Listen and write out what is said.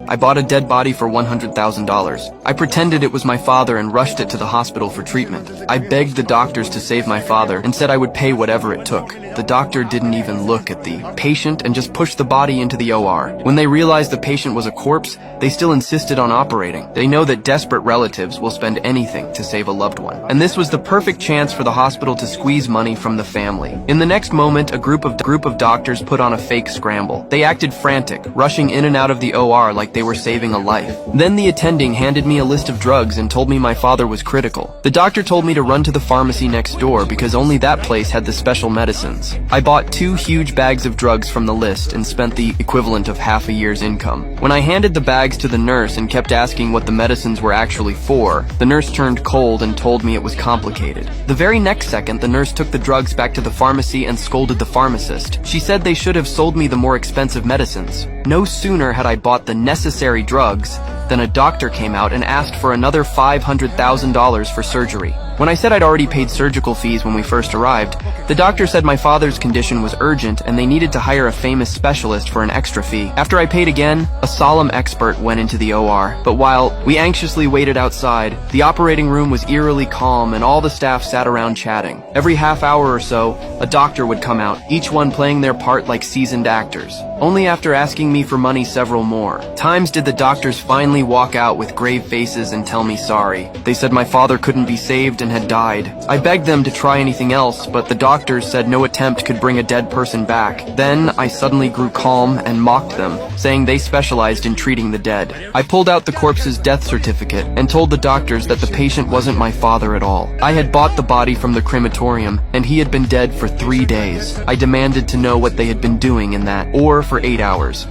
I bought a dead body for $100,000. I pretended it was my father and rushed it to the hospital for treatment. I begged the doctors to save my father and said I would pay whatever it took. The doctor didn't even look at the patient and just pushed the body into the OR. When they realized the patient was a corpse, they still insisted on operating. They know that desperate relatives will spend anything to save a loved one. And this was the perfect chance for the hospital to squeeze money from the family. In the next moment, a group of doctors put on a fake scramble. They acted frantic, rushing in and out of the OR like they were saving a life. Then the attending handed me a list of drugs and told me my father was critical. The doctor told me to run to the pharmacy next door because only that place had the special medicines. I bought 2 huge bags of drugs from the list and spent the equivalent of half a year's income. When I handed the bags to the nurse and kept asking what the medicines were actually for, the nurse turned cold and told me it was complicated. The very next second, the nurse took the drugs back to the pharmacy and scolded the pharmacist. She said they should have sold me the more expensive medicines. No sooner had I bought the necessary drugs than a doctor came out and asked for another $500,000 for surgery. When I said I'd already paid surgical fees when we first arrived, the doctor said my father's condition was urgent and they needed to hire a famous specialist for an extra fee. After I paid again, a solemn expert went into the OR. But while we anxiously waited outside, the operating room was eerily calm and all the staff sat around chatting. Every half hour or so, a doctor would come out, each one playing their part like seasoned actors. Only after asking me for money several more times did the doctors finally walk out with grave faces and tell me sorry. They said my father couldn't be saved and had died. I begged them to try anything else, but the doctors said no attempt could bring a dead person back. Then I suddenly grew calm and mocked them, saying they specialized in treating the dead. I pulled out the corpse's death certificate and told the doctors that the patient wasn't my father at all. I had bought the body from the crematorium and he had been dead for 3 days. I demanded to know what they had been doing in that, or for 8 hours.